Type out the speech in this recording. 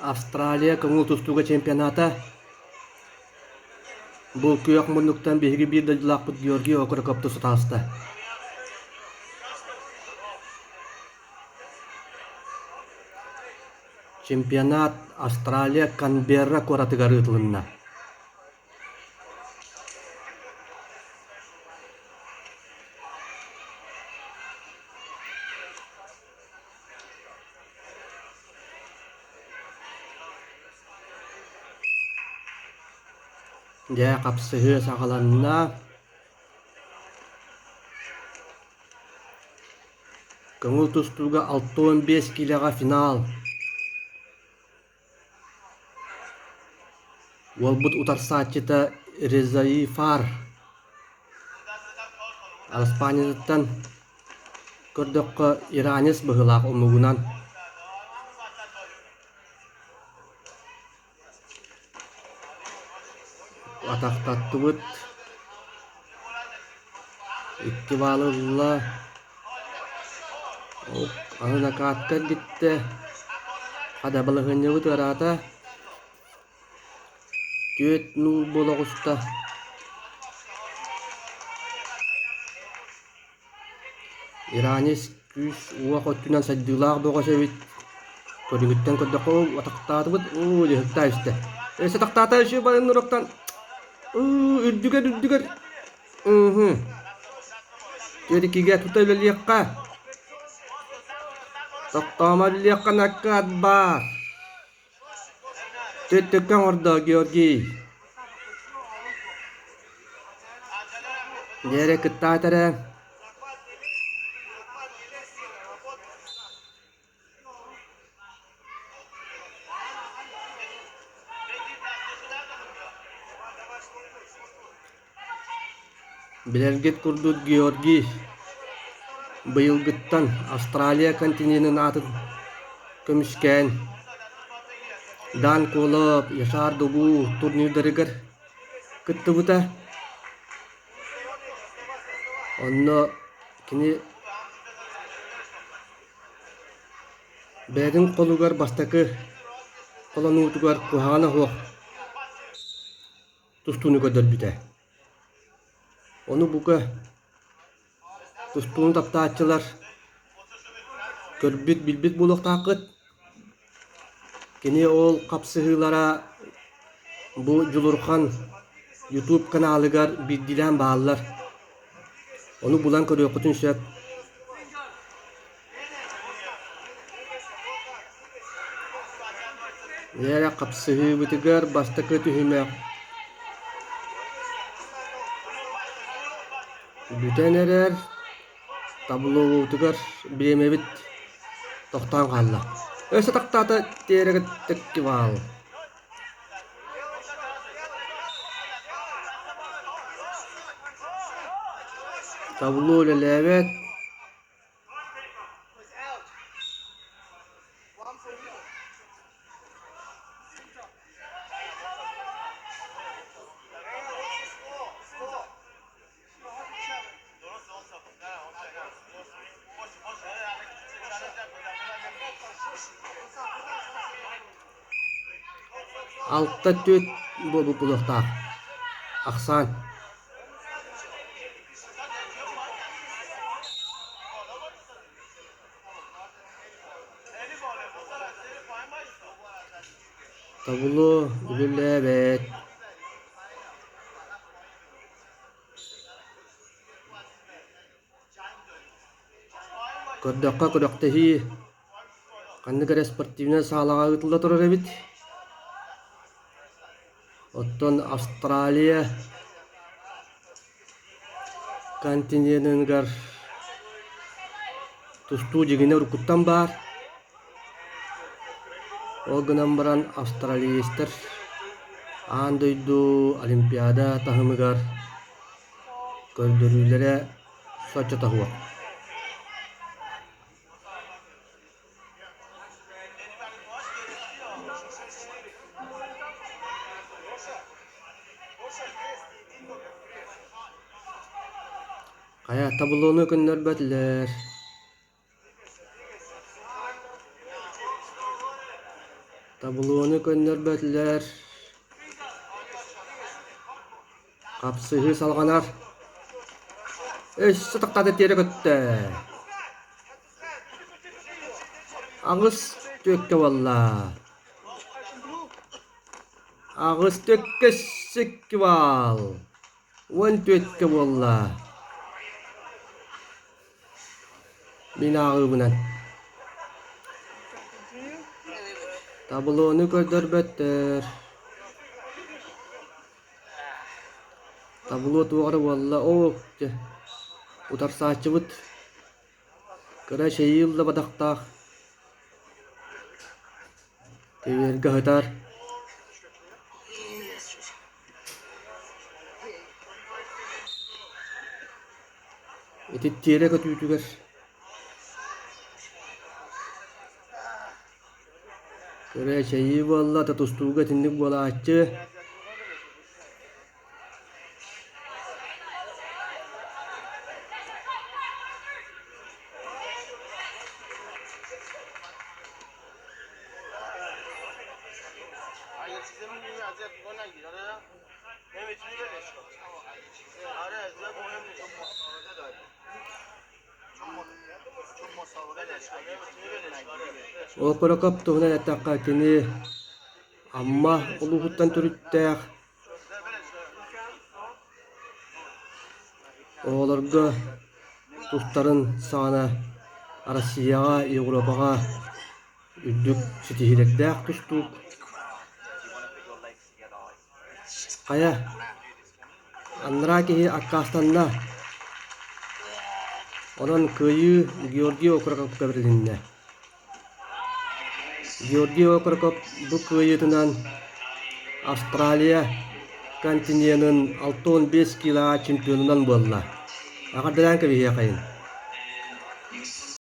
Австралия көңүл тустууга чемпионата бу күйөк мундуктан биһиги биир дылаакпыт Георгий Окорокопто сутааста. Чемпионат Австралия Канберра коратыгар ытылынна. Дэ капсыһы сагаланна көңүл тустууга 6-15 килага финал. Уолбут утарсаатчыта Резаи Фар. Испанияттан көрдөккө Иранес быһылаах умугунан. Атактаттыбыт. Икки балылла. Аны каткар гитте. Хада балыгынныбыт арата. Төт нул бологуста. Иранес күс уа коттунан саддылаах богосебит. Көрүнгүттен көрдөккө атактаатыбыт. Дехта исте. Эсе тактаата иши барын уроктан. Үрдүгер. Терикиге тутайлыякка. Тактамалыякка наккат бар. Төттөккөн ордо Георгий. Дере кыттаатара. Билергет курдут Георгий. Быйылгыттан Австралия континентин атын көмүскән. Дан колоп, Яшар Дугу турнирдарыгар кыттыбыта. Онно кини бәдин колугар бастакы колонуутугар кухана хуак тустууну көдөрбүтэ. Onu buka tustuğunu taptaatçılar körbüt bilbit buluk takıt. Kini ol kapsıhılara bu Julurkan YouTube kanalıgar bildilen bağlılar. Onu bulan körüyor kutun şep. Yere kapsıhı bitigar bastakı tühüme. Бүтән эрер таблоутугар биремебит тохтан қалла. Өсі тақтаты терегіт тікки бал. Табло лелебет. Altta töt bu bulukta. Aksan. Tablo gülebet. Kodakka kodaktahi. Kandigara sportivna sağlığa ıtılda turur ebit. Oton Австралия континентинgar тустуу жигине уркуттан бар. Огынан баран австралиестер андойду Олимпиада тахымыгар көрдөрүүлөрө сочо тахуа. Kaya tablonu künler betler. Tabuluonu könderbetler. Kapsıhı salganar. Sıtıktadı tere kötte. Ağız tökke valla. Ağız tökke sikki val. Wan tökke valla. Binağı bunan. Tabuluonu könderbetler. Tablo tuğarı valla o utar saçıbıt kıra şeyildi badakta teverge hıtar etit tiyere kötüytüger kıra şeyi valla tatustuğuga tindik bola açı o korokop tuhuna yatakka kini amma uluhuttan türüttəq oğlarga tustарын sağına Rusiyaga, Avrupaga üddük sitihirekdäq tustuk kaya anrakihi akkastanna onun köyü Georgi Okrokop kabirlinne Georgi Okrokop bu köyütünden Avustralya kontinentinin 65 kilo çempionundan bolla. Akardan kebiye kayın.